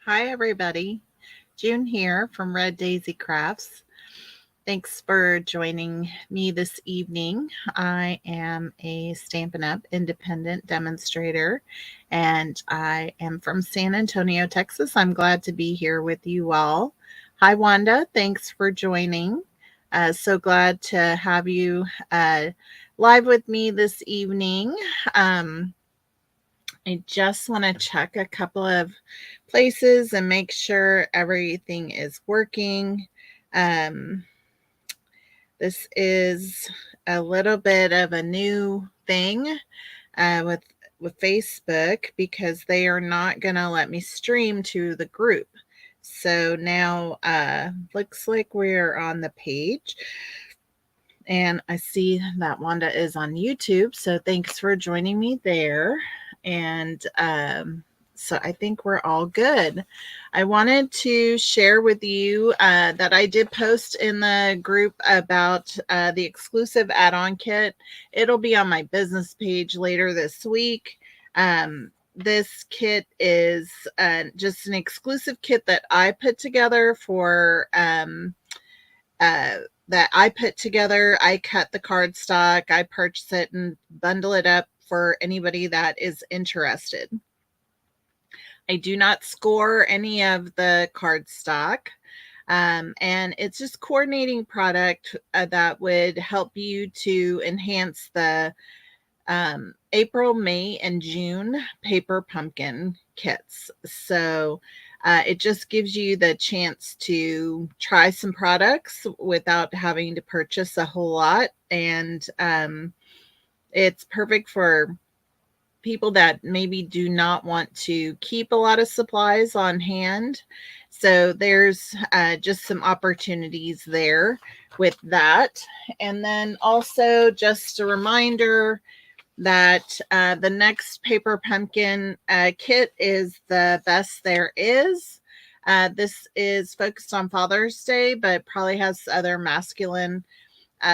Hi, everybody. June here from Red Daisy Crafts. Thanks for joining me this evening. I am a Stampin' Up! Independent demonstrator, and I am from San Antonio, Texas. I'm glad to be here with you all. Hi, Wanda. Thanks for joining. So glad to have you live with me this evening. I just want to check a couple of places and make sure everything is working. Um, this is a little bit of a new thing with Facebook because they are not going to let me stream to the group. So now looks like we're on the page. And I see that Wanda is on YouTube. So thanks for joining me there. And so I think we're all good. I wanted to share with you that I did post in the group about the exclusive add-on kit. It'll be on my business page later this week. This kit is just an exclusive kit that I put together for that I put together. I cut the cardstock, I purchase it and bundle it up for anybody that is interested. I do not score any of the cardstock. And it's just coordinating product that would help you to enhance the April, May, and June paper pumpkin kits. So it just gives you the chance to try some products without having to purchase a whole lot. And it's perfect for people that maybe do not want to keep a lot of supplies on hand. So there's just some opportunities there with that. And then also just a reminder that the next paper pumpkin kit is the best there is. This is focused on Father's Day, but probably has other masculine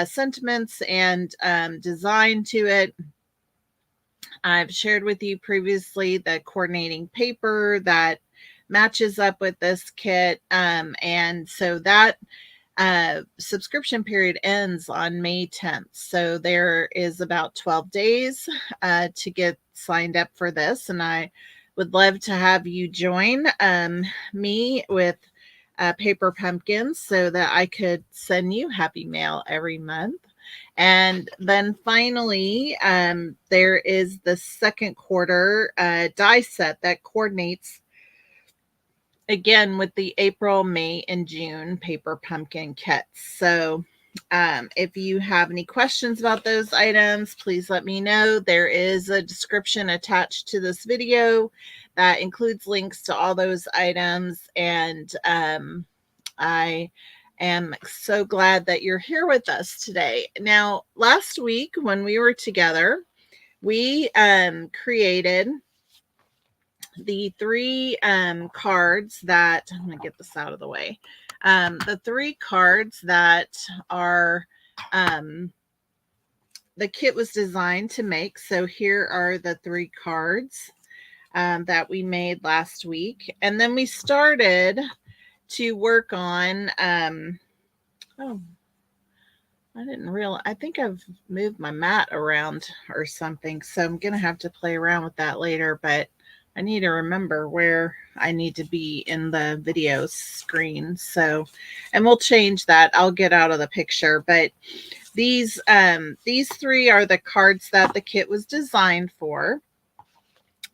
sentiments and design to it. I've shared with you previously the coordinating paper that matches up with this kit. And so that subscription period ends on May 10th. So there is about 12 days to get signed up for this. And I would love to have you join me with paper pumpkins so that I could send you happy mail every month. And then finally, there is the second quarter die set that coordinates again with the April, May, and June paper pumpkin kits. So if you have any questions about those items, please let me know. There is a description attached to this video that includes links to all those items. And I am so glad that you're here with us today. Now, last week when we were together, we created the three cards that I'm going to get this out of the way. The three cards that are the kit was designed to make. So here are the three cards that we made last week. And then we started to work on oh, I didn't realize. I think I've moved my mat around or something. So I'm going to have to play around with that later. But I need to remember where I need to be in the video screen. So, and we'll change that. I'll get out of the picture. But these three are the cards that the kit was designed for.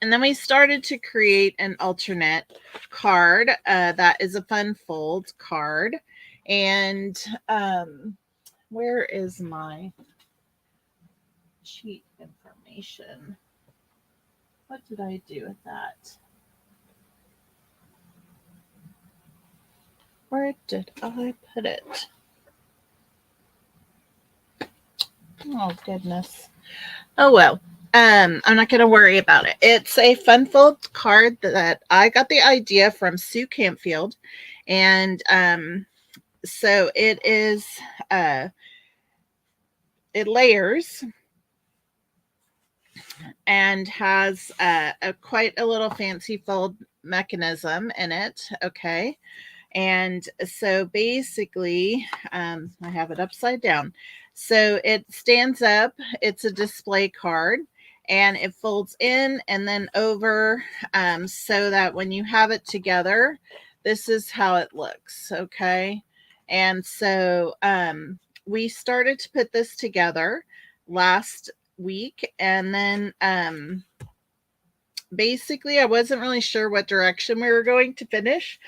And then we started to create an alternate card that is a fun fold card. And where is my sheet information? What did I do with that? Where did I put it? Oh, goodness. Oh, well. I'm not going to worry about it. It's a fun fold card that I got the idea from Sue Campfield. And so it is, it layers and has quite a little fancy fold mechanism in it. Okay. And so basically, I have it upside down. So it stands up, it's a display card, and it folds in and then over, so that when you have it together, this is how it looks. Okay. And so we started to put this together last week, and then basically I wasn't really sure what direction we were going to finish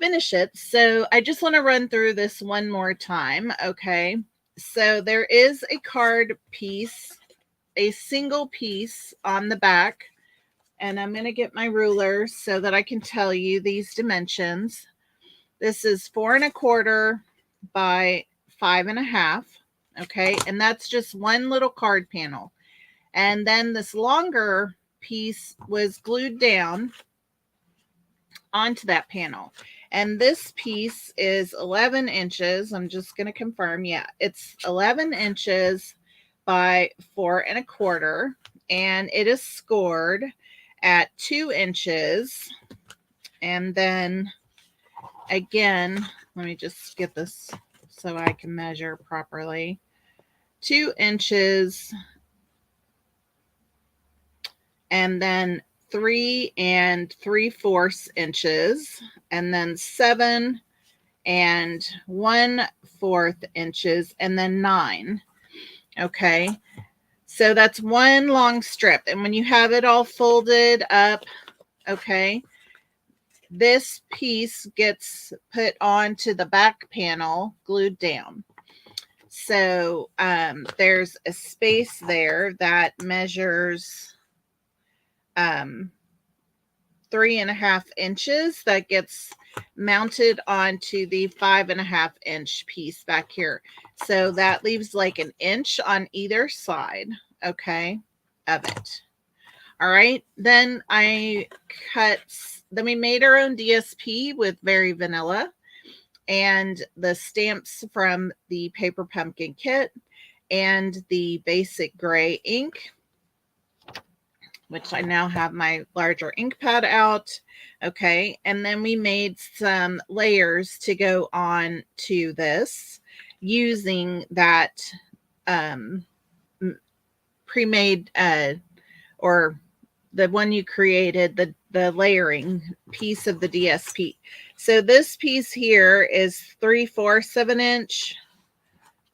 it. So I just want to run through this one more time. Okay. So there is a card piece, a single piece on the back, and I'm going to get my ruler so that I can tell you these dimensions. This is 4¼ by 5½. Okay. And that's just one little card panel. And then this longer piece was glued down onto that panel. And this piece is 11 inches. I'm just going to confirm. Yeah, it's 11 inches by 4¼ and it is scored at 2 inches. And then again, let me just get this so I can measure properly. 2 inches and then 3 3/4 inches, and then 7 1/4 inches, and then 9. Okay. So that's one long strip. And when you have it all folded up, okay, this piece gets put onto the back panel, glued down. So there's a space there that measures 3½ inches that gets mounted onto the 5½ inch piece back here. So that leaves like an inch on either side, okay, of it. All right. Then we made our own DSP with Very Vanilla and the stamps from the Paper Pumpkin kit and the basic gray ink, which I now have my larger ink pad out. Okay. And then we made some layers to go on to this using that pre-made or the one you created, the layering piece of the DSP. So this piece here is 3/4 of an inch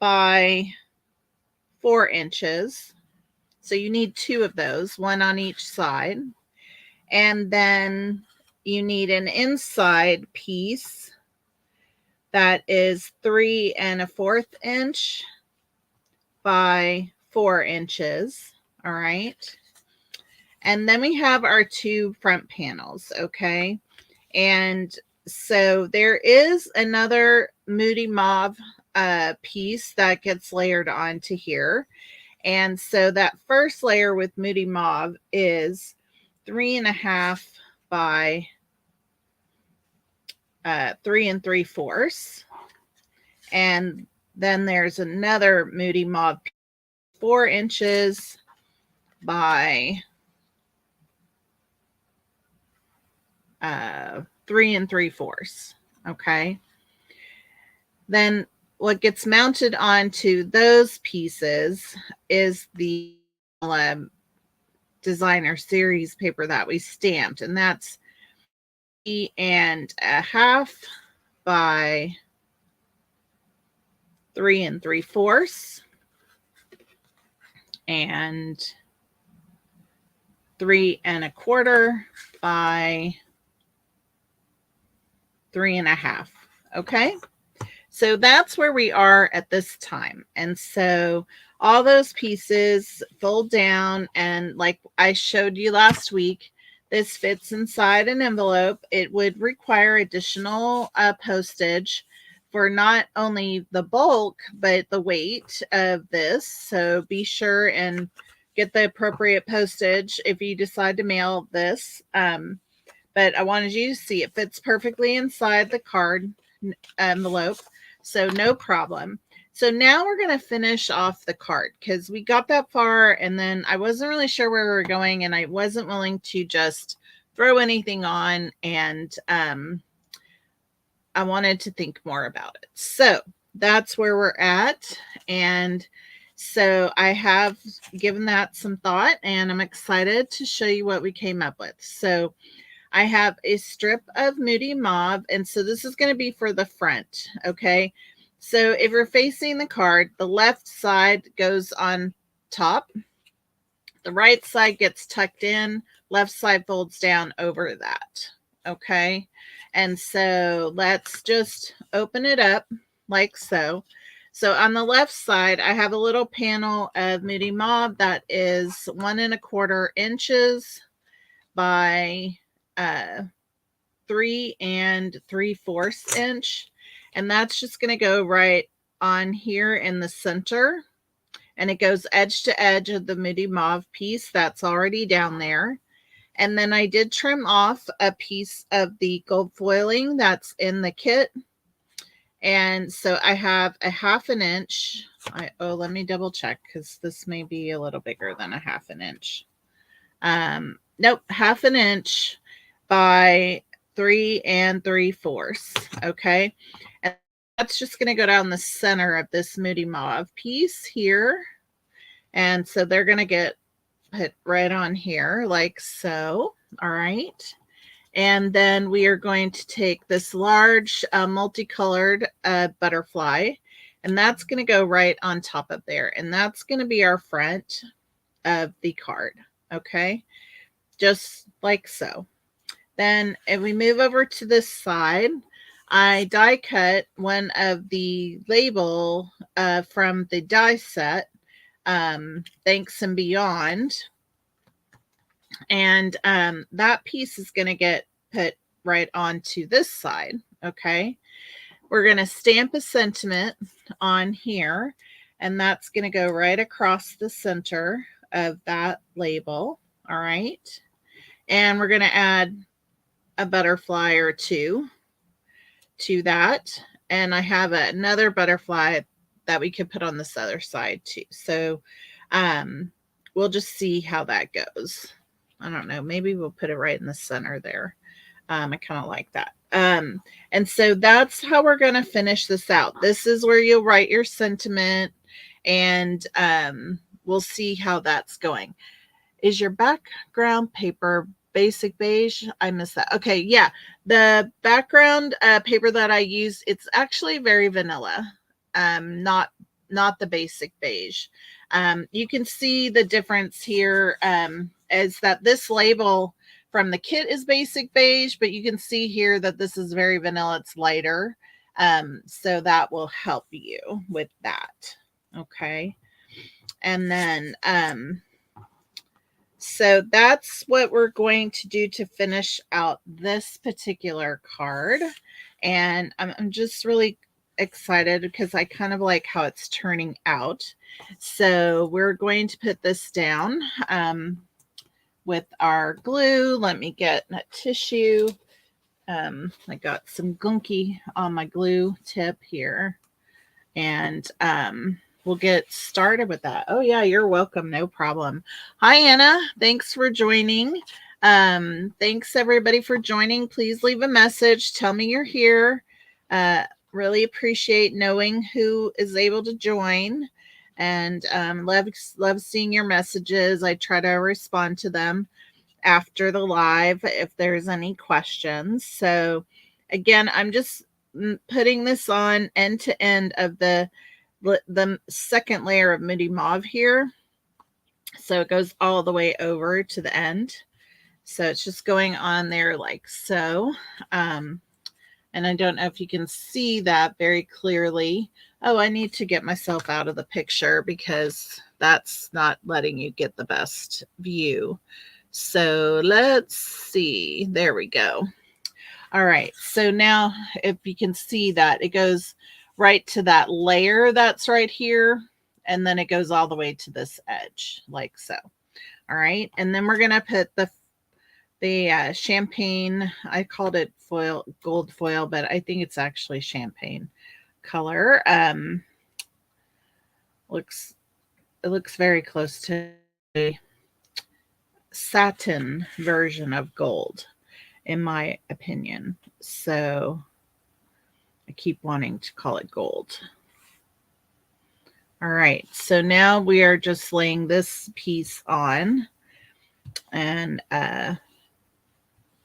by 4 inches. So you need 2 of those, one on each side. And then you need an inside piece that is 3¼ inch by 4 inches. All right. And then we have our 2 front panels. Okay. And so there is another Moody Mauve piece that gets layered onto here. And so that first layer with Moody Mauve is 3½ by 3 3/4. And then there's another Moody Mauve 4 inches by 3 3/4. Okay. Then what gets mounted onto those pieces is the designer series paper that we stamped, and that's 3½ by 3 3/4 and 3 1/4 by 3½. Okay. So that's where we are at this time. And so all those pieces fold down, and like I showed you last week, this fits inside an envelope. It would require additional postage for not only the bulk, but the weight of this. So be sure and get the appropriate postage if you decide to mail this. But I wanted you to see it fits perfectly inside the card envelope. So no problem. So now we're going to finish off the card because we got that far and then I wasn't really sure where we were going and I wasn't willing to just throw anything on, and I wanted to think more about it. So that's where we're at. And so I have given that some thought, and I'm excited to show you what we came up with. So I have a strip of Moody Mauve, and so this is going to be for the front, okay? So if you're facing the card, the left side goes on top, the right side gets tucked in, left side folds down over that, okay? And so let's just open it up like so. So on the left side, I have a little panel of Moody Mauve that is 1¼ inches by 3¾ inch. And that's just going to go right on here in the center. And it goes edge to edge of the Moody Mauve piece that's already down there. And then I did trim off a piece of the gold foiling that's in the kit. And so I have a 1/2 inch. Let me double check, because this may be a little bigger than a 1/2 inch. Nope, 1/2 inch by 3¾ okay? And that's just going to go down the center of this Moody Mauve piece here. And so they're going to get put right on here like so. All right. And then we are going to take this large multicolored butterfly, and that's going to go right on top of there. And that's going to be our front of the card. Okay. Just like so. Then if we move over to this side, I die cut one of the label from the die set, Thanks and Beyond. And that piece is going to get put right onto this side. Okay. We're going to stamp a sentiment on here, and that's going to go right across the center of that label. All right. And we're going to add a butterfly or two to that. And I have another butterfly that we could put on this other side too. So we'll just see how that goes. I don't know. Maybe we'll put it right in the center there. I kind of like that. And so that's how we're going to finish this out. This is where you'll write your sentiment, and we'll see how that's going. Is your background paper basic beige? I missed that. Okay, yeah. The background paper that I use, it's actually very vanilla. Not the basic beige. You can see the difference here is that this label from the kit is basic beige, but you can see here that this is very vanilla. It's lighter. So that will help you with that. Okay. And then, so that's what we're going to do to finish out this particular card. And I'm just really excited because I kind of like how it's turning out. So we're going to put this down with our glue. Let me get a tissue. I got some gunky on my glue tip here. And we'll get started with that. Oh, yeah, you're welcome. No problem. Hi, Anna. Thanks for joining. Thanks, everybody, for joining. Please leave a message. Tell me you're here. Really appreciate knowing who is able to join. And love seeing your messages. I try to respond to them after the live if there's any questions. So, again, I'm just putting this on end to end of the second layer of Moody Mauve here. So it goes all the way over to the end. So it's just going on there like so. And I don't know if you can see that very clearly. Oh, I need to get myself out of the picture because that's not letting you get the best view. So let's see. There we go. All right. So now if you can see that, it goes right to that layer that's right here. And then it goes all the way to this edge like so. All right. And then we're going to put the champagne, I called it gold foil, but I think it's actually champagne color. It looks very close to satin version of gold, in my opinion. So I keep wanting to call it gold. All right, so now we are just laying this piece on and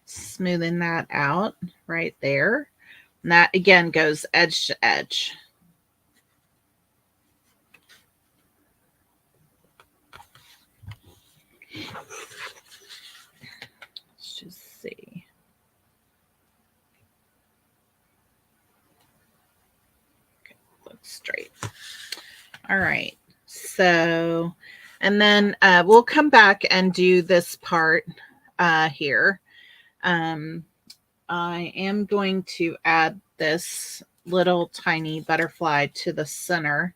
smoothing that out right there. And that again goes edge to edge. Let's just see. Okay, looks straight. All right. So, and then we'll come back and do this part here. I am going to add this little tiny butterfly to the center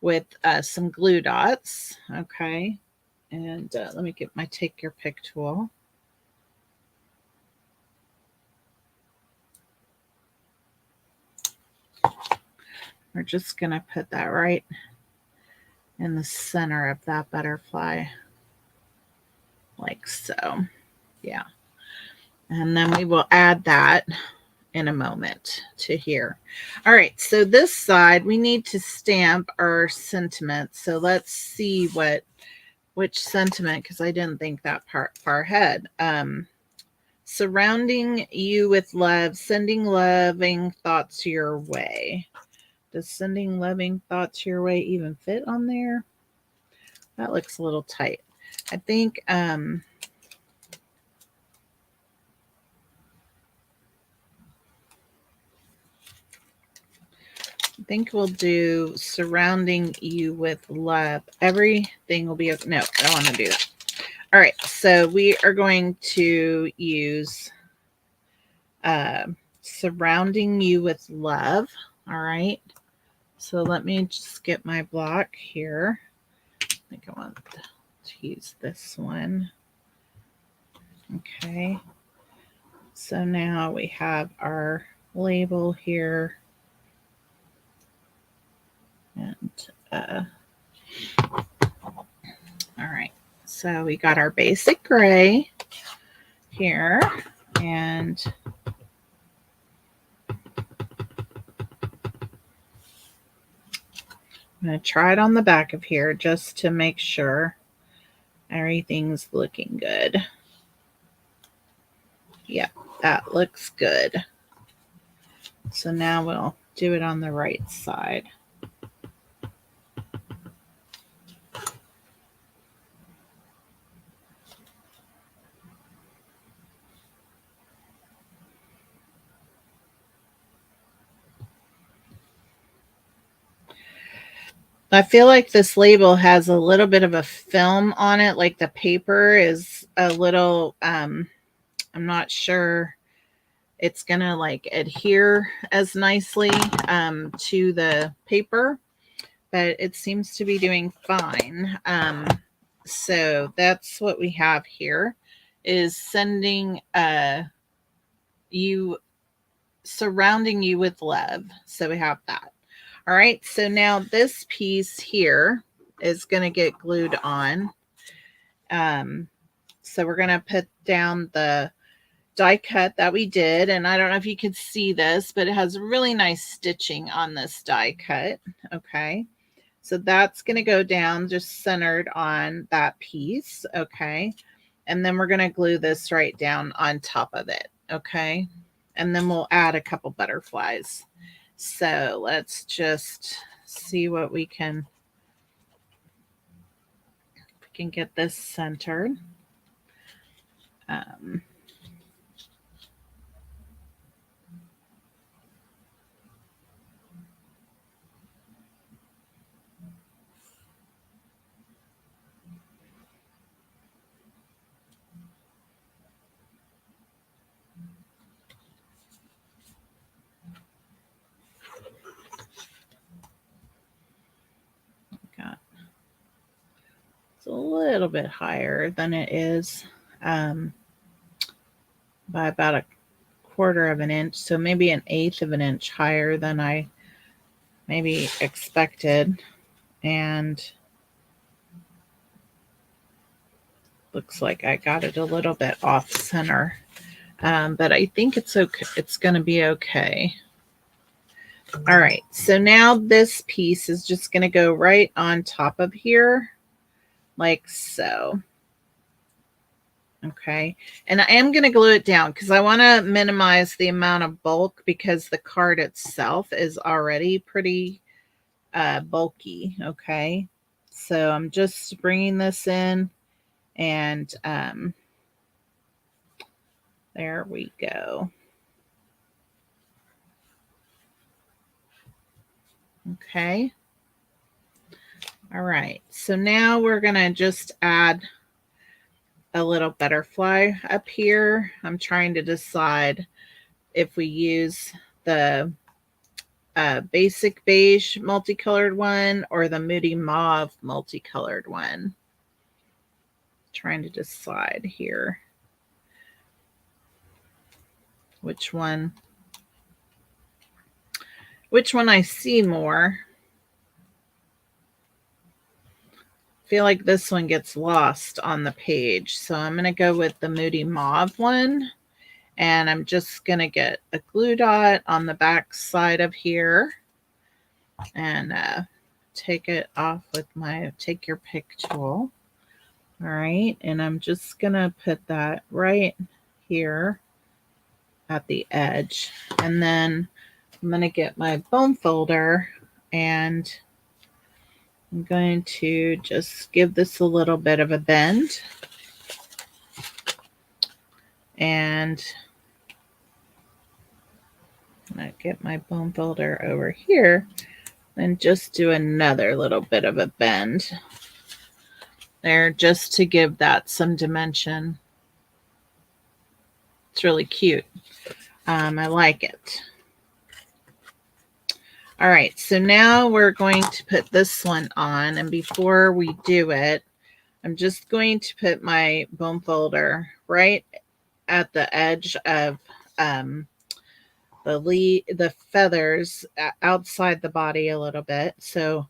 with some glue dots. Okay. And let me get my take your pick tool. We're just going to put that right in the center of that butterfly, like so. Yeah. And then we will add that in a moment to here. All right, so this side we need to stamp our sentiment. So let's see which sentiment, because I didn't think that part far ahead. Surrounding you with love, sending loving thoughts your way. Does sending loving thoughts your way even fit on there? That looks a little tight. I think we'll do surrounding you with love. Everything will be okay. No, I don't want to do that. All right, so we are going to use surrounding you with love. All right, so let me just get my block here. I think I want to use this one. Okay, so now we have our label here. And all right, so we got our basic gray here, and I'm going to try it on the back of here just to make sure everything's looking good. Yep, that looks good. So now we'll do it on the right side. I feel like this label has a little bit of a film on it, like the paper is a little, I'm not sure it's going to like adhere as nicely to the paper, but it seems to be doing fine. So that's what we have here, is sending you, surrounding you with love. So we have that. All right, so now this piece here is going to get glued on. So we're going to put down the die cut that we did, and I don't know if you could see this, but it has really nice stitching on this die cut. Okay, so that's going to go down just centered on that piece. Okay, and then we're going to glue this right down on top of it. Okay, and then we'll add a couple butterflies. So let's just see what we can get this centered. It's a little bit higher than it is by about a quarter of an inch, so maybe an eighth of an inch higher than I maybe expected. And Looks like I got it a little bit off center, but I think it's okay. It's going to be okay. All right, so now this piece is just going to go right on top of here, like so. Okay, and I am going to glue it down because I want to minimize the amount of bulk because the card itself is already pretty bulky. Okay, so I'm just bringing this in, and there we go. Okay. All right, so now we're going to just add a little butterfly up here. I'm trying to decide if we use the basic beige multicolored one or the moody mauve multicolored one. Trying to decide here which one I see more. I feel like this one gets lost on the page, so I'm going to go with the moody mauve one. And I'm just going to get a glue dot on the back side of here and take it off with my take your pick tool. All right, and I'm just going to put that right here at the edge. And then I'm going to get my bone folder and I'm going to just give this a little bit of a bend. And I'm going to get my bone folder over here and just do another little bit of a bend there just to give that some dimension. It's really cute. I like it. All right, so now we're going to put this one on, and before we do it, I'm just going to put my bone folder right at the edge of the feathers outside the body a little bit. So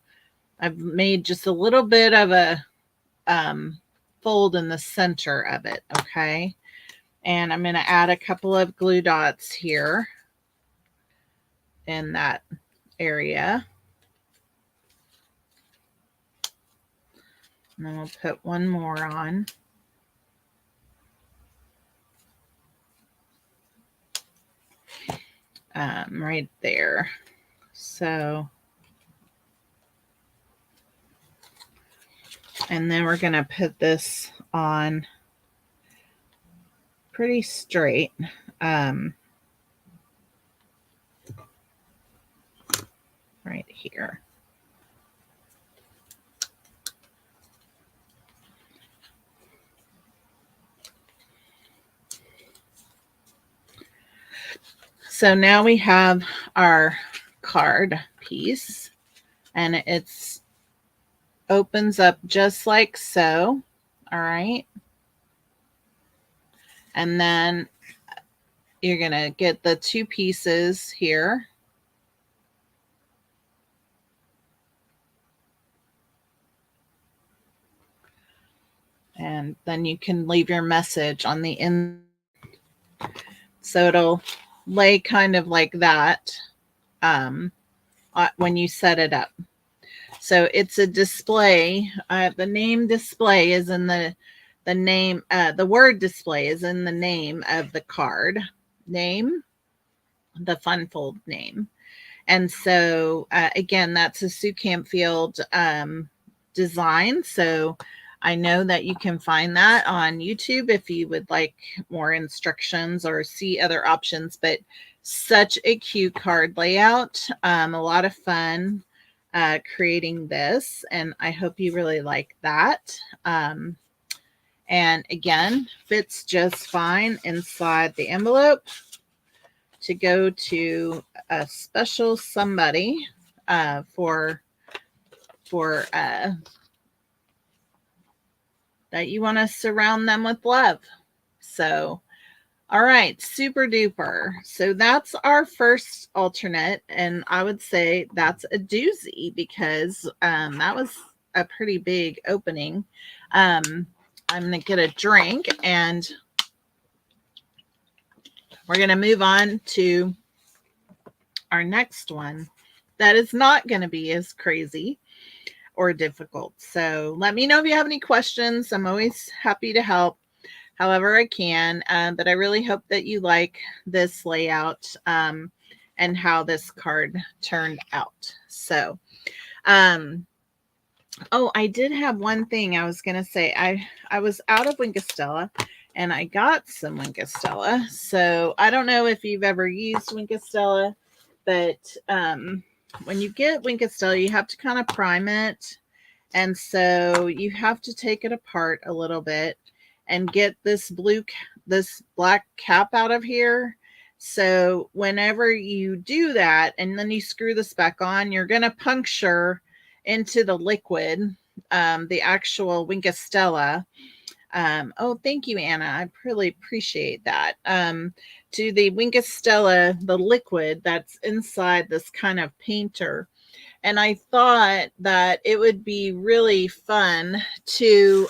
I've made just a little bit of a fold in the center of it, okay? And I'm going to add a couple of glue dots here in that area. And then we'll put one more on. Right there. So, and then we're going to put this on pretty straight. Right here. So now we have our card piece, and it's opens up just like so. All right. And then you're going to get the two pieces here. And then you can leave your message on the end. So it'll lay kind of like that when you set it up. So it's a display. The name display is in the name. The word display is in the name of the card name, the fun fold name. And so again, that's a Sue Campfield design. So I know that you can find that on YouTube if you would like more instructions or see other options, but such a cute card layout. A lot of fun creating this, and I hope you really like that. And again, fits just fine inside the envelope to go to a special somebody for that you want to surround them with love. So, all right, super duper. So that's our first alternate, and I would say that's a doozy because that was a pretty big opening. I'm going to get a drink and we're going to move on to our next one that is not going to be as crazy or difficult. So let me know if you have any questions. I'm always happy to help however I can. But I really hope that you like this layout and how this card turned out. So, oh, I did have one thing I was going to say. I was out of Wink of Stella and I got some Wink of Stella. So I don't know if you've ever used Wink of Stella, but when you get Wink of Stella, you have to kind of prime it. And so you have to take it apart a little bit and get this black cap out of here. So whenever you do that and then you screw this back on, you're going to puncture into the liquid, the actual Wink of Stella. Oh, thank you, Anna. I really appreciate that. To the Wink of Stella, the liquid that's inside this kind of painter. And I thought that it would be really fun to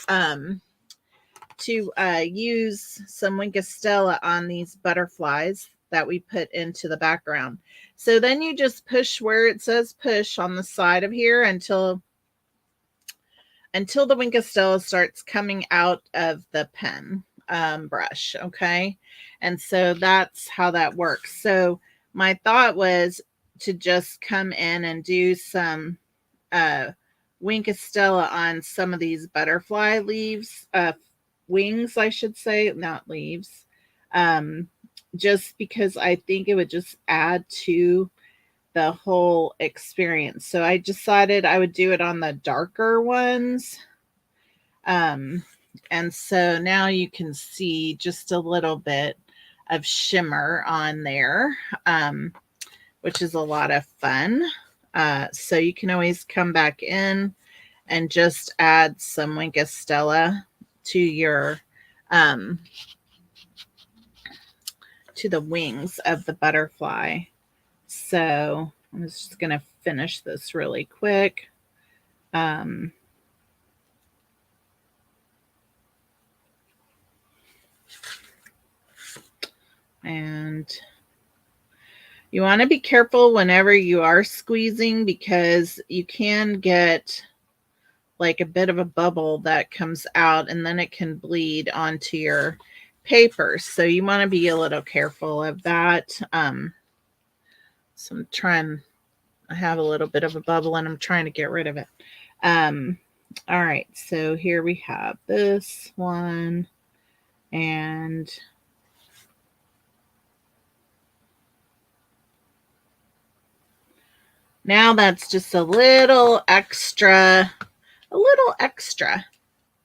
use some Wink of Stella on these butterflies that we put into the background. So then you just push where it says push on the side of here until the Wink of Stella starts coming out of the pen brush. Okay. And so that's how that works. So my thought was to just come in and do some Wink of Stella on some of these butterfly leaves, wings, I should say, not leaves, just because I think it would just add to the whole experience. So I decided I would do it on the darker ones. And so now you can see just a little bit of shimmer on there, which is a lot of fun. So you can always come back in and just add some Wink of Stella to your to the wings of the butterfly. So I'm just going to finish this really quick. And you want to be careful whenever you are squeezing because you can get like a bit of a bubble that comes out and then it can bleed onto your paper. So you want to be a little careful of that. So I'm trying, I have a little bit of a bubble and I'm trying to get rid of it. All right, so here we have this one and now that's just a little extra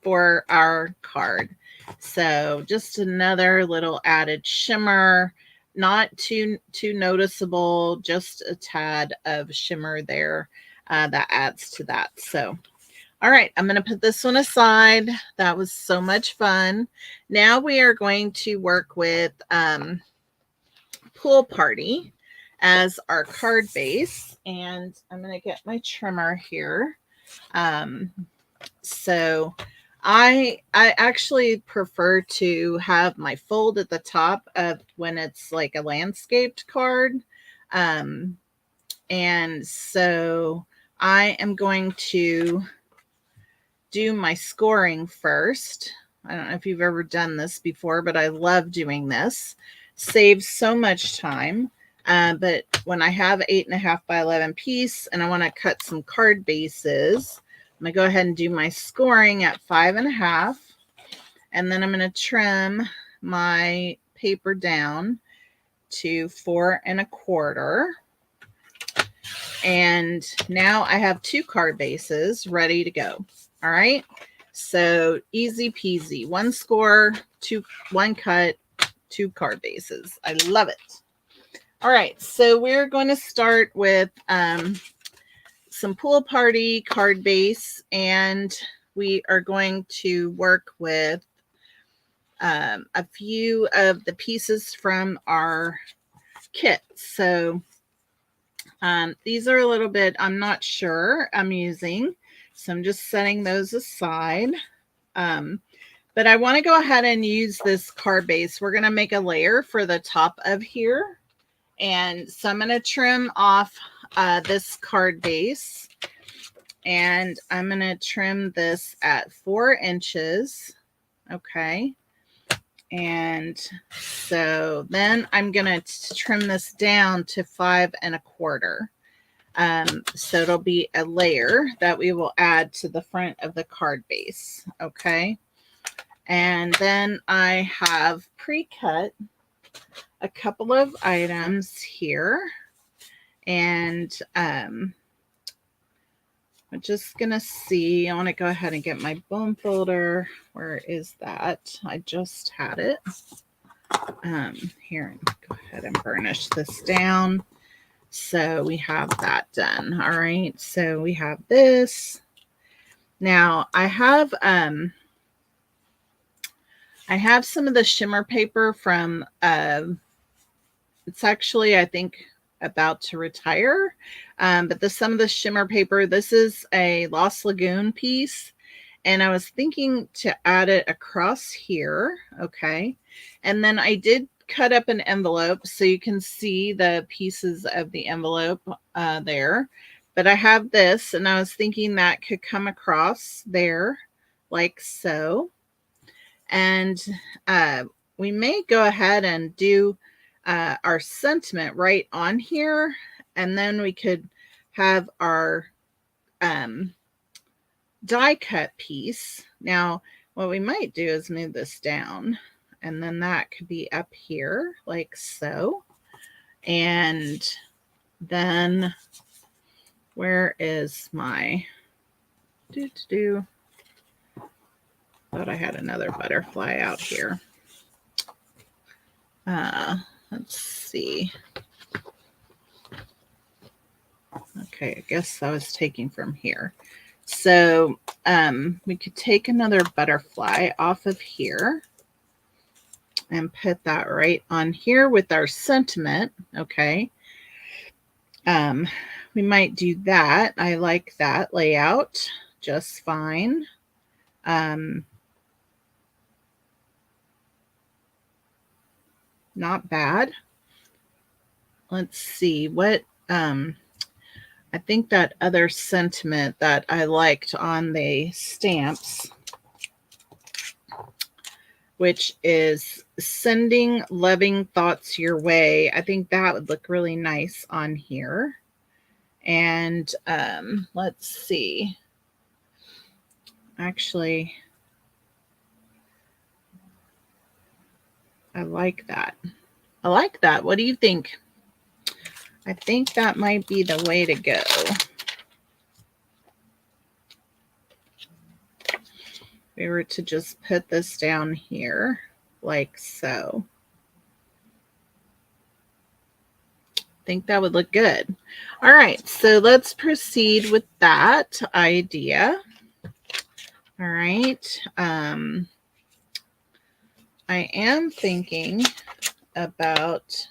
for our card. So just another little added shimmer, not too noticeable, just a tad of shimmer there that adds to that. So, all right, I'm going to put this one aside. That was so much fun. Now we are going to work with Pool Party as our card base. And I'm going to get my trimmer here. So I actually prefer to have my fold at the top of when it's like a landscaped card. And so I am going to do my scoring first. I don't know if you've ever done this before, but I love doing this. Saves so much time. But when I have 8.5 by 11 piece and I want to cut some card bases, I'm going to go ahead and do my scoring at 5.5. And then I'm going to trim my paper down to 4.25. And now I have 2 card bases ready to go. All right. So easy peasy. 1 score, 1 cut, 2 card bases. I love it. All right. So we're going to start with some Pool Party card base, and we are going to work with a few of the pieces from our kit. So these are a little bit, I'm not sure I'm using, so I'm just setting those aside. But I want to go ahead and use this card base. We're going to make a layer for the top of here. And so I'm going to trim off this card base. And I'm going to trim this at 4 inches. Okay. And so then I'm going to trim this down to 5 1/4. So it'll be a layer that we will add to the front of the card base. Okay. And then I have pre-cut a couple of items here. And I'm just going to see. I want to go ahead and get my bone folder. Where is that? I just had it. Here, go ahead and burnish this down. So we have that done. All right. So we have this. Now I have some of the shimmer paper from it's actually, I think, about to retire. But some of the shimmer paper, this is a Lost Lagoon piece. And I was thinking to add it across here. Okay. And then I did cut up an envelope so you can see the pieces of the envelope there. But I have this, and I was thinking that could come across there like so. And we may go ahead and do our sentiment right on here, and then we could have our die cut piece. Now, what we might do is move this down, and then that could be up here like so. And then where is my thought I had another butterfly out here. Let's see. Okay, I guess I was taking from here. So we could take another butterfly off of here and put that right on here with our sentiment. Okay. We might do that. I like that layout just fine. Not bad. Let's see what I think that other sentiment that I liked on the stamps, which is sending loving thoughts your way. I think that would look really nice on here. And let's see. Actually, I like that. I like that. What do you think? I think that might be the way to go. We were to just put this down here like so. I think that would look good. All right, so let's proceed with that idea. All right. I am thinking about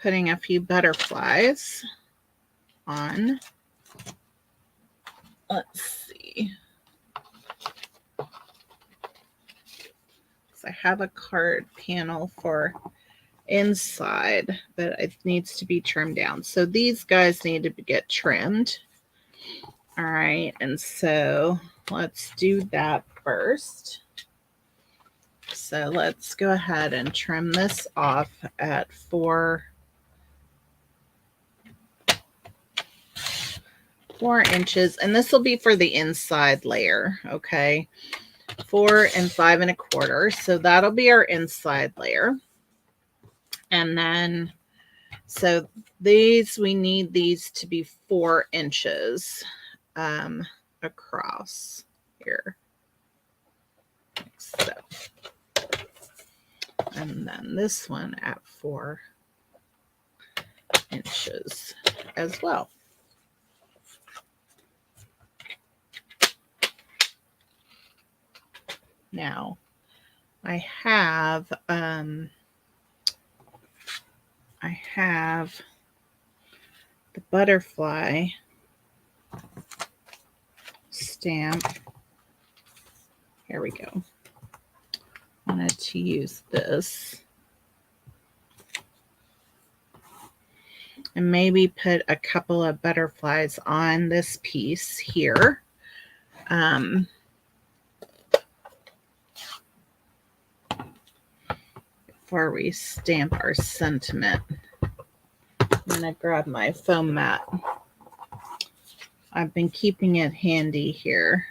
putting a few butterflies on. Let's see. I have a card panel for inside, but it needs to be trimmed down. So these guys need to get trimmed. All right, and so let's do that first. So let's go ahead and trim this off at 4 inches, and this will be for the inside layer. Okay, 4 and 5 1/4. So that'll be our inside layer. And then, so these, we need these to be 4 inches across here. Like so. And then this one at 4 inches as well. Now, I have the butterfly stamp. There we go. Wanted to use this. And maybe put a couple of butterflies on this piece here. Before we stamp our sentiment. I'm going to grab my foam mat. I've been keeping it handy here.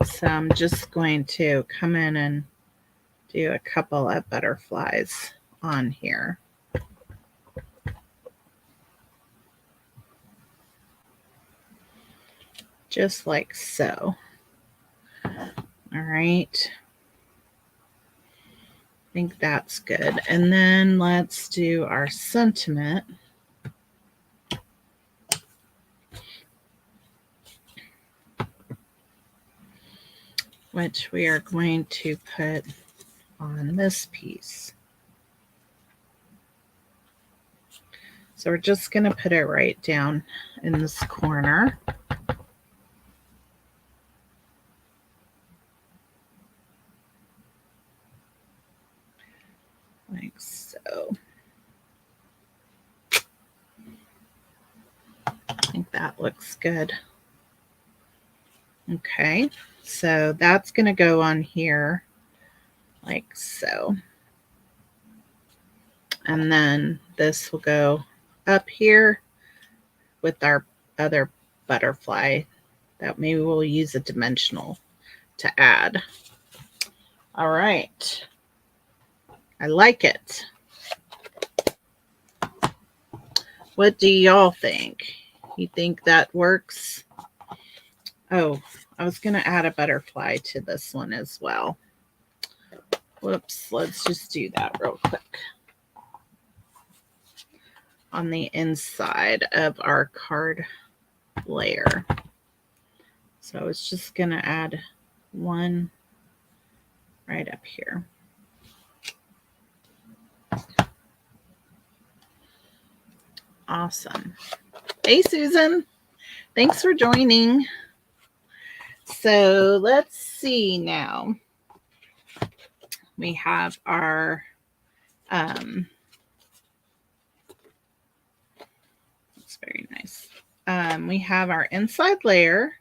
So I'm just going to come in and do a couple of butterflies on here. Just like so. All right. I think that's good. And then let's do our sentiment. Which we are going to put on this piece. So we're just going to put it right down in this corner. Like so. I think that looks good. Okay, so that's going to go on here like so. And then this will go up here with our other butterfly that maybe we'll use a dimensional to add. All right. I like it. What do y'all think? You think that works? Oh, I was going to add a butterfly to this one as well. Whoops, let's just do that real quick. On the inside of our card layer. So I was just going to add one right up here. Awesome. Hey, Susan. Thanks for joining. So let's see now. We have our it's very nice. We have our inside layer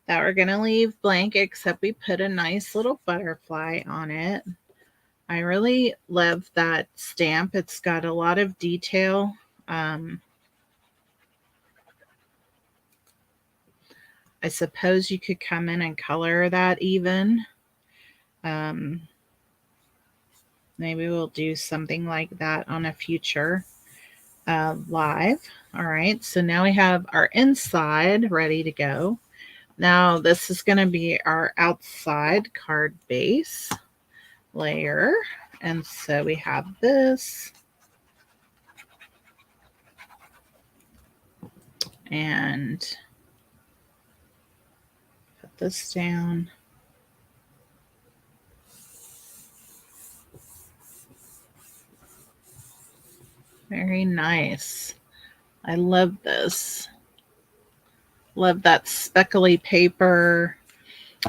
that we're going to leave blank, except we put a nice little butterfly on it. I really love that stamp. It's got a lot of detail. I suppose you could come in and color that even. Maybe we'll do something like that on a future live. All right, so now we have our inside ready to go. Now this is going to be our outside card base layer. And so we have this. And put this down. Very nice. I love this. Love that speckly paper.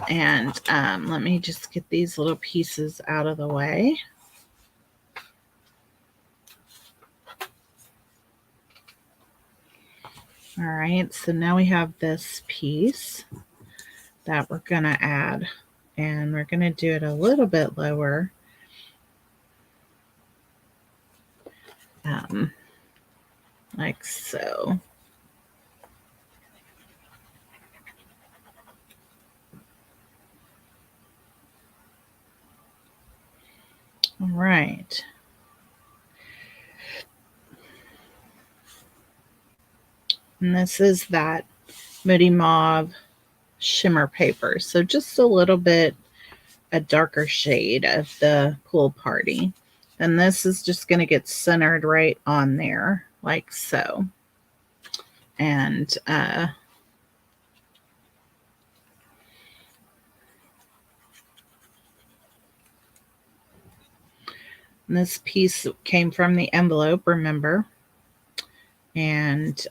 And let me just get these little pieces out of the way. All right, so now we have this piece that we're going to add. And we're going to do it a little bit lower. Like so. All right. And this is that Moody Mauve shimmer paper. So just a little bit a darker shade of the Pool Party. And this is just going to get centered right on there like so. And this piece came from the envelope, remember? And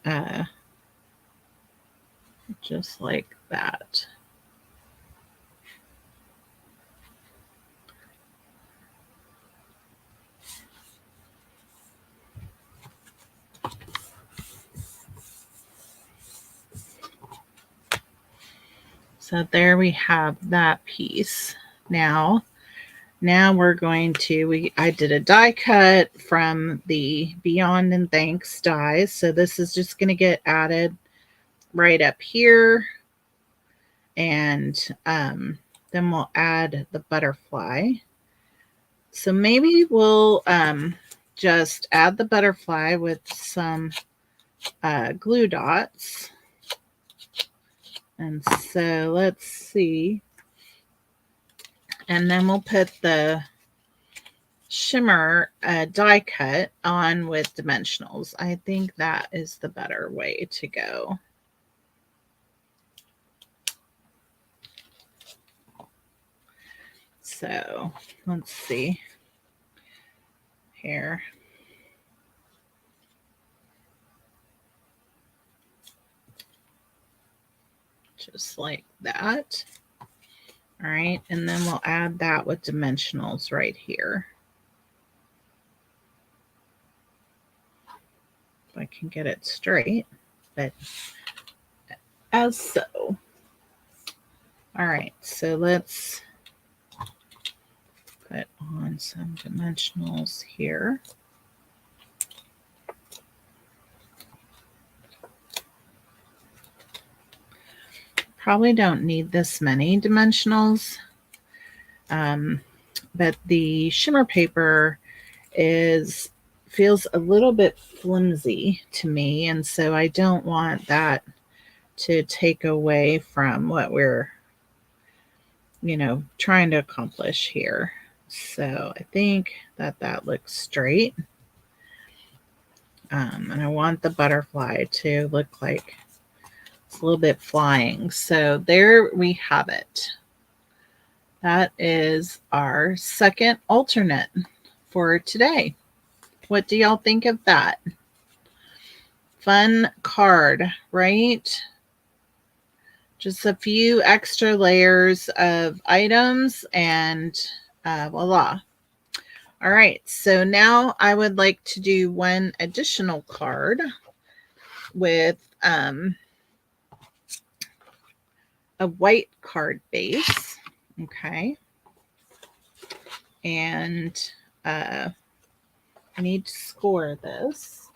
just like that. So there we have that piece. Now we're going to, I did a die cut from the Beyond and Thanks dies. So this is just going to get added right up here. And then we'll add the butterfly. So maybe we'll just add the butterfly with some glue dots. And so let's see. And then we'll put the shimmer die cut on with dimensionals. I think that is the better way to go. So let's see here. Just like that. All right, and then we'll add that with dimensionals right here. If I can get it straight, but as so. All right, so let's put on some dimensionals here. Probably don't need this many dimensionals, but the shimmer paper feels a little bit flimsy to me, and so I don't want that to take away from what we're, trying to accomplish here. So I think that looks straight. And I want the butterfly to look like it's a little bit flying. So there we have it. That is our second alternate for today. What do y'all think of that? Fun card, right? Just a few extra layers of items and voila. All right, so now I would like to do one additional card with a white card base. Okay. And I need to score this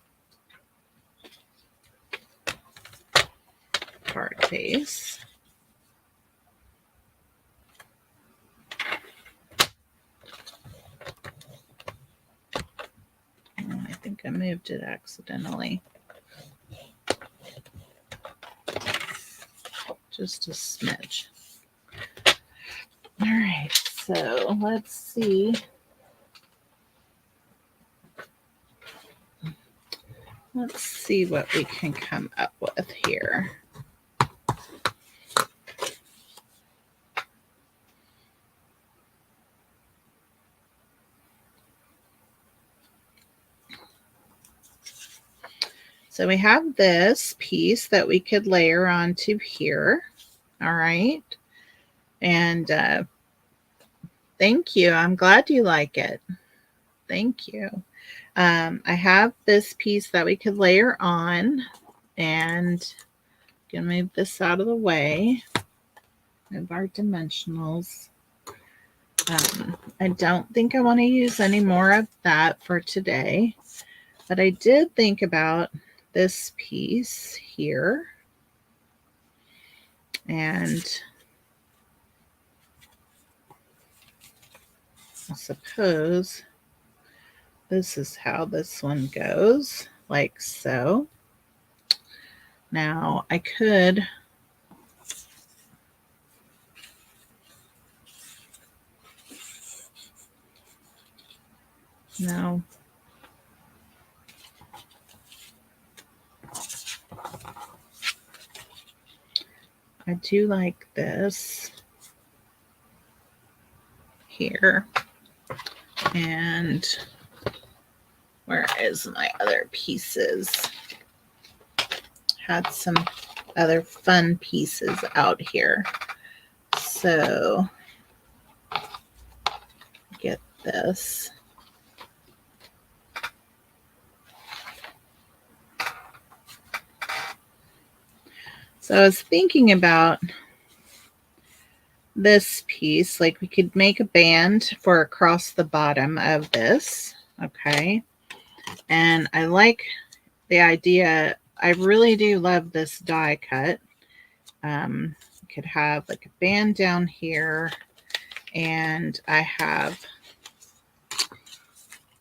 card base. Oh, I think I moved it accidentally. Just a smidge. All right, so let's see. Let's see what we can come up with here. So we have this piece that we could layer onto here. All right. And thank you. I'm glad you like it. Thank you. I have this piece that we could layer on, and I'm gonna move this out of the way. Move our dimensionals. I don't think I want to use any more of that for today, but I did think about this piece here, and I suppose this is how this one goes, like so. Now I could no. I do like this here. And where is my other pieces? Had some other fun pieces out here. So get this. So I was thinking about this piece, like we could make a band for across the bottom of this. Okay. And I like the idea. I really do love this die cut. Could have like a band down here, and I have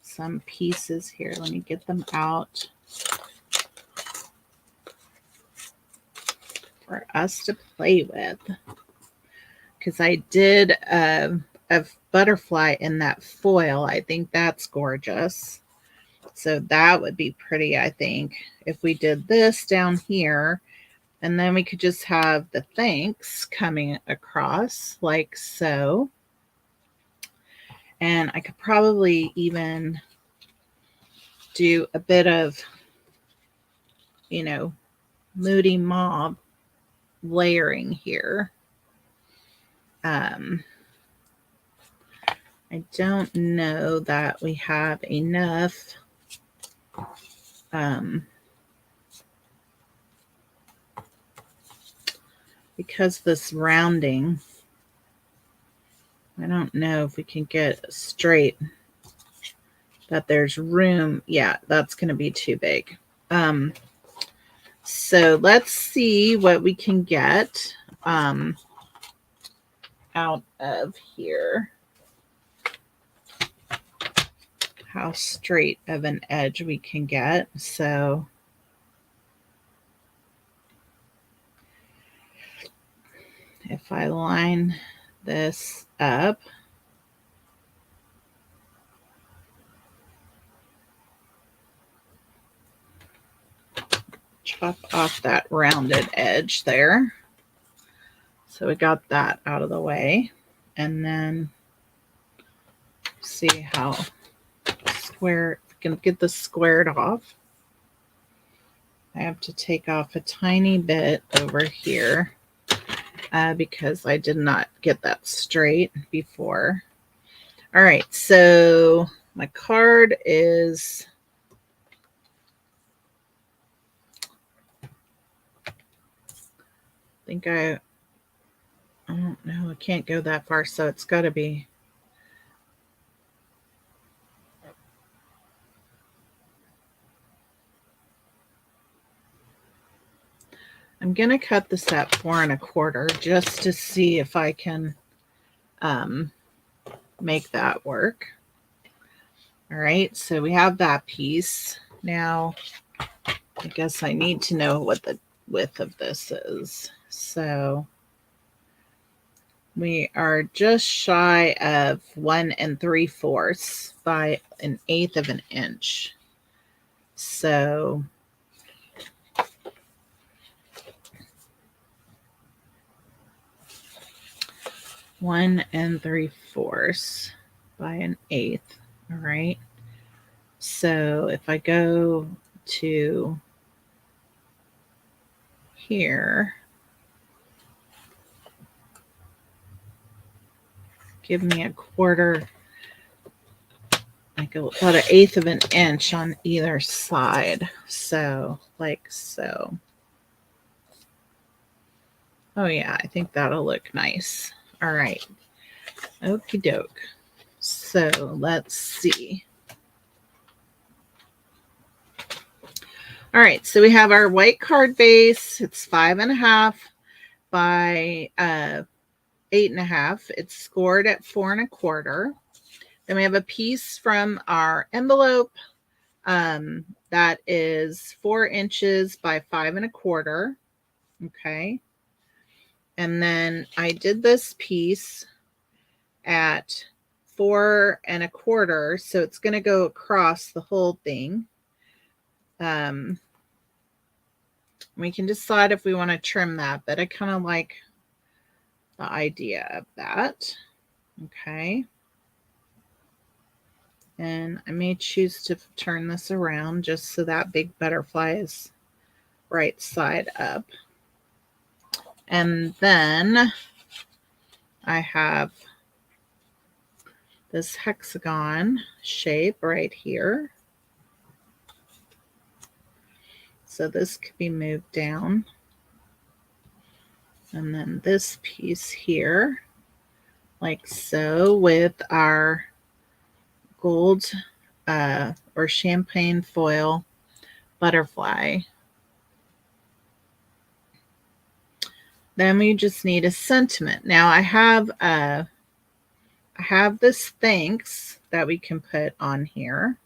some pieces here. Let me get them out for us to play with, because I did a butterfly in that foil. I think that's gorgeous. So that would be pretty, I think, if we did this down here, and then we could just have the thanks coming across like so. And I could probably even do a bit of, you know, Moody Mob layering here. I don't know that we have enough because this rounding, I don't know if we can get straight, that there's room. Yeah, that's going to be too big. So let's see what we can get out of here. How straight of an edge we can get. So if I line this up, chop off that rounded edge there. So we got that out of the way. And then see how square, can get this squared off. I have to take off a tiny bit over here because I did not get that straight before. All right, so my card is, I think I don't know, I can't go that far, so it's got to be, I'm going to cut this at 4 1/4 just to see if I can make that work. All right, so we have that piece. Now, I guess I need to know what the width of this is. So we are just shy of 1 3/4 by 1/8 of an inch. So one 3/4 by 1/8. All right. So if I go to here, give me a quarter, like about 1/8 of an inch on either side. So like so. Oh yeah, I think that'll look nice. All right. Okie doke. So let's see. All right, so we have our white card base. It's 5 1/2 by 8 1/2. It's scored at 4 1/4. Then we have a piece from our envelope that is 4 inches by 5 1/4. Okay. And then I did this piece at 4 1/4, so it's going to go across the whole thing. We can decide if we want to trim that, but I kind of like the idea of that. Okay. And I may choose to turn this around just so that big butterfly is right side up. And then I have this hexagon shape right here. So this could be moved down. And then this piece here like so, with our gold or champagne foil butterfly. Then we just need a sentiment. Now I have this thanks that we can put on here.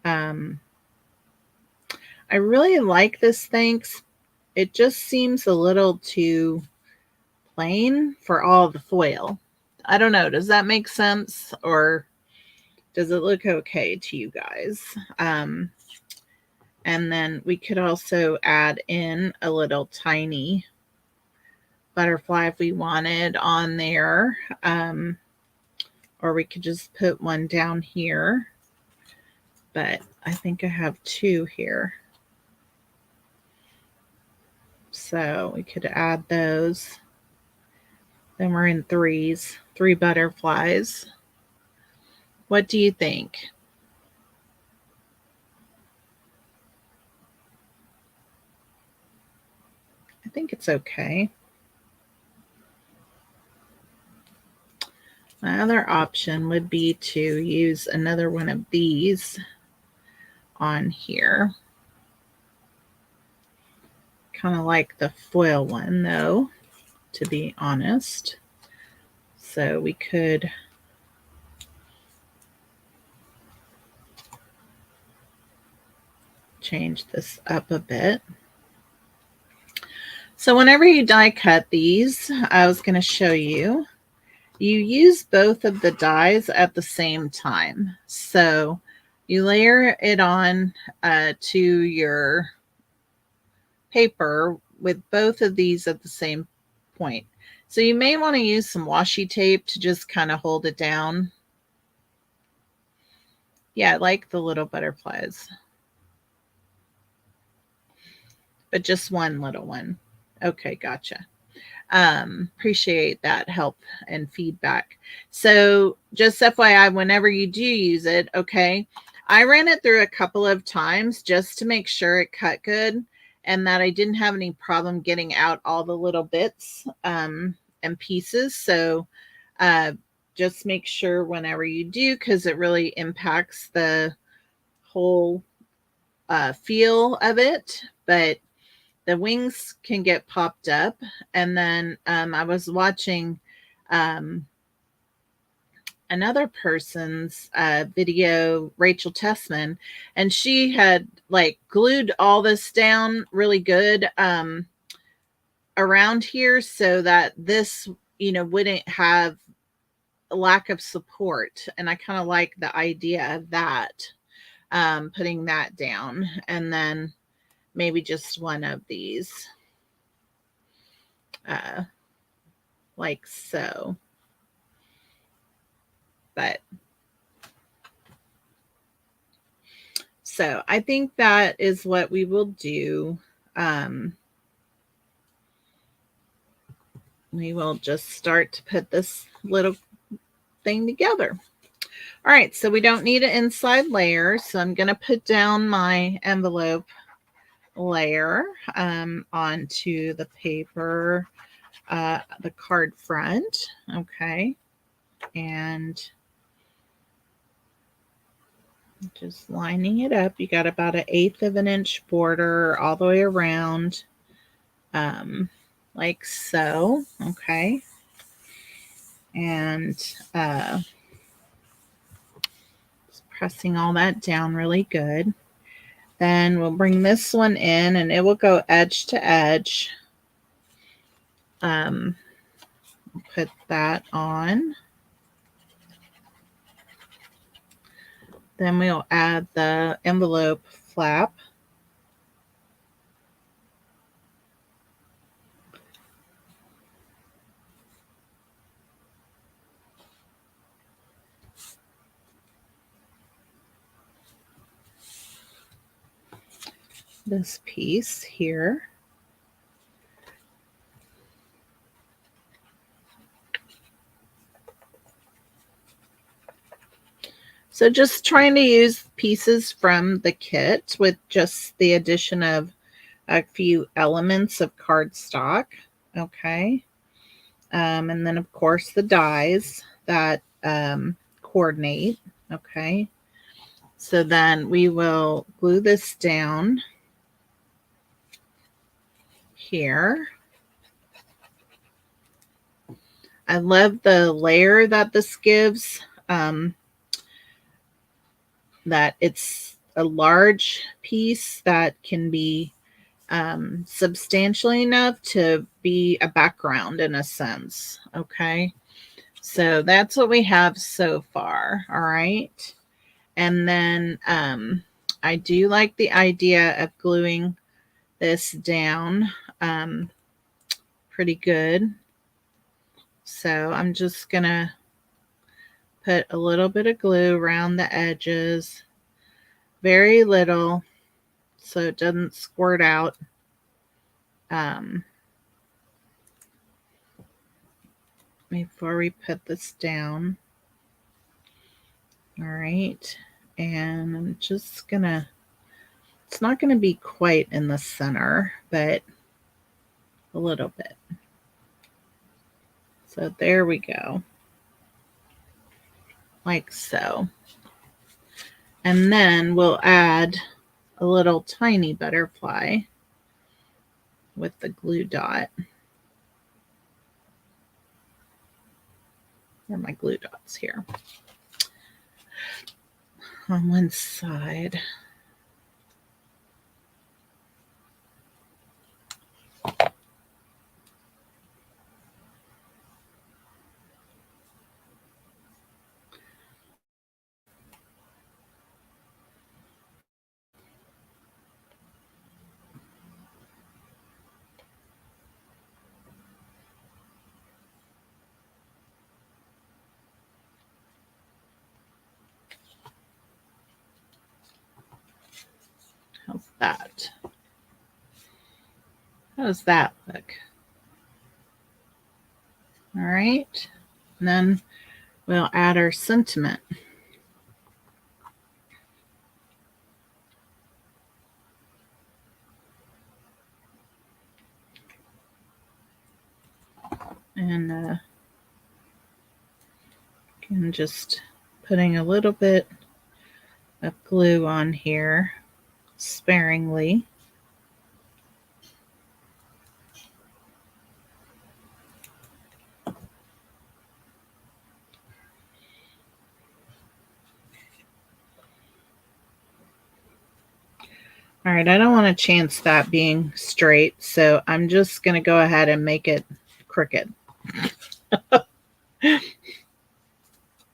I really like this thanks. It just seems a little too plain for all the foil. I don't know. Does that make sense, or does it look okay to you guys? And then we could also add in a little tiny butterfly if we wanted on there. Or we could just put one down here. But I think I have two here. So we could add those. Then we're in threes, 3 butterflies. What do you think? I think it's okay. My other option would be to use another one of these on here. Kind of like the foil one though, to be honest. So we could change this up a bit. So whenever you die cut these, I was going to show you, you use both of the dies at the same time. So you layer it on to your paper with both of these at the same point. So you may want to use some washi tape to just kind of hold it down. Yeah, I like the little butterflies. But just one little one. Okay, gotcha. Appreciate that help and feedback. So just FYI, whenever you do use it, okay, I ran it through a couple of times just to make sure it cut good and that I didn't have any problem getting out all the little bits and pieces. So just make sure whenever you do, because it really impacts the whole feel of it. But the wings can get popped up. And then I was watching another person's video, Rachel Tessman, and she had like glued all this down really good around here so that this, wouldn't have a lack of support. And I kind of like the idea of that, putting that down. And then maybe just one of these, like so. But so I think that is what we will do. We will just start to put this little thing together. All right, so we don't need an inside layer. So I'm going to put down my envelope layer onto the paper, the card front. Okay. And just lining it up. You got about 1/8 of an inch border all the way around, like so. Okay. And just pressing all that down really good. Then we'll bring this one in and it will go edge to edge. Put that on. Then we'll add the envelope flap. This piece here. So just trying to use pieces from the kit with just the addition of a few elements of cardstock. Okay. And then, of course, the dies that coordinate. Okay. So then we will glue this down here. I love the layer that this gives, that it's a large piece that can be substantially enough to be a background in a sense. Okay. So that's what we have so far. All right. And then I do like the idea of gluing this down pretty good. So I'm just going to put a little bit of glue around the edges, very little, so it doesn't squirt out. Before we put this down. All right. And I'm just going to, it's not going to be quite in the center, but a little bit. So there we go. Like so. And then we'll add a little tiny butterfly with the glue dot. Where are my glue dots here? On one side. How's that? How does that look? All right. And then we'll add our sentiment. And again, just putting a little bit of glue on here sparingly. All right, I don't want to chance that being straight, so I'm just going to go ahead and make it crooked.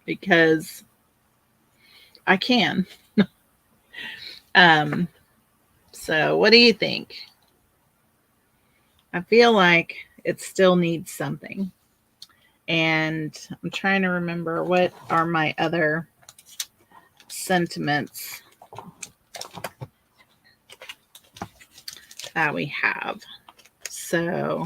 Because I can. So what do you think? I feel like it still needs something. And I'm trying to remember what are my other sentiments that we have. So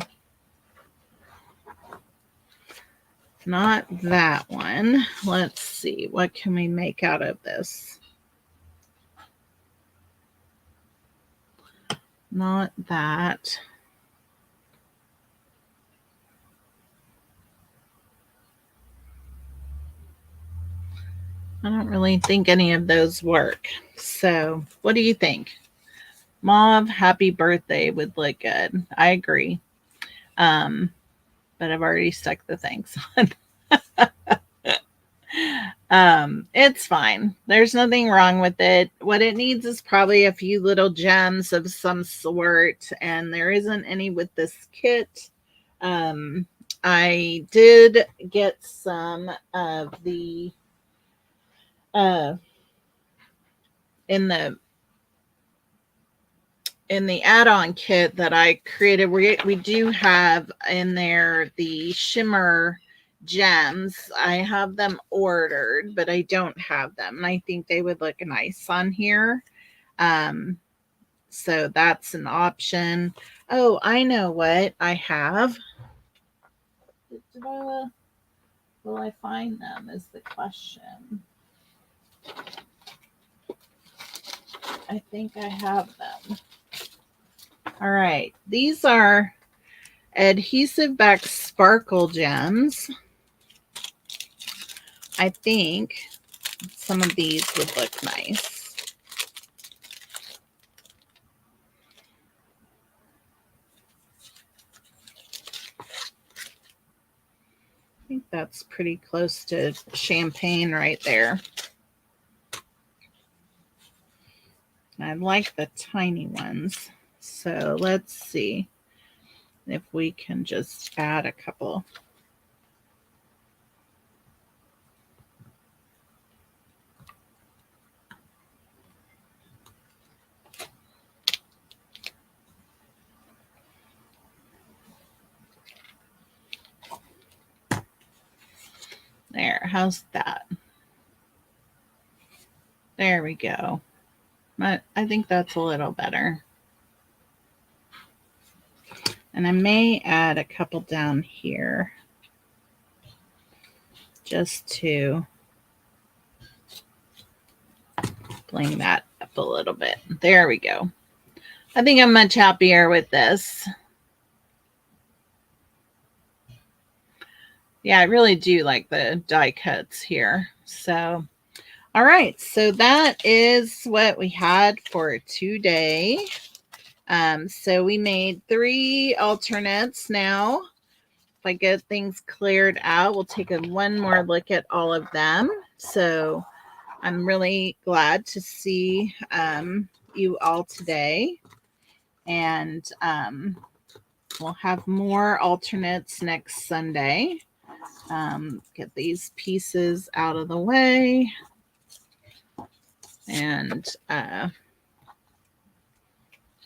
not that one. Let's see. What can we make out of this? Not that. I don't really think any of those work. So what do you think? Mauve, happy birthday would look good. I agree. But I've already stuck the thanks on. It's fine. There's nothing wrong with it. What it needs is probably a few little gems of some sort, and there isn't any with this kit. I did get some of the in the add-on kit that I created, we do have in there the shimmer gems. I have them ordered, but I don't have them. And I think they would look nice on here. So that's an option. Oh, I know what I have. Will I find them is the question. I think I have them. All right. These are adhesive sparkle gems. I think some of these would look nice. I think that's pretty close to champagne right there. I like the tiny ones. So let's see if we can just add a couple. There, how's that? There we go. I think that's a little better. And I may add a couple down here just to bring that up a little bit. There we go. I think I'm much happier with this. Yeah, I really do like the die cuts here. So, all right. So that is what we had for today. So we made 3 alternates now. If I get things cleared out, we'll take one more look at all of them. So I'm really glad to see you all today. And we'll have more alternates next Sunday. Get these pieces out of the way. And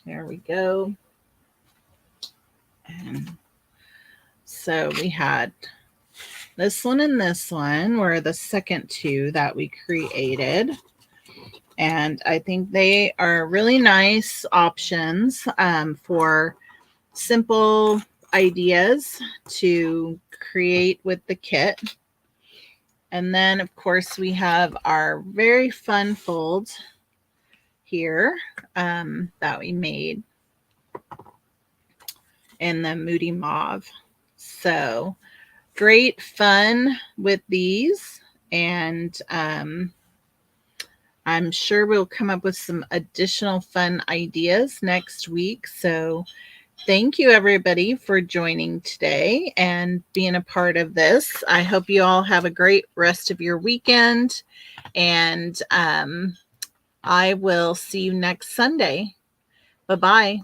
there we go. And so we had this one and this one were the second 2 that we created. And I think they are really nice options for simple ideas to create with the kit. And then, of course, we have our very fun fold here that we made in the Moody Mauve. So great fun with these. And I'm sure we'll come up with some additional fun ideas next week. So thank you, everybody, for joining today and being a part of this. I hope you all have a great rest of your weekend. And I will see you next Sunday. Bye-bye.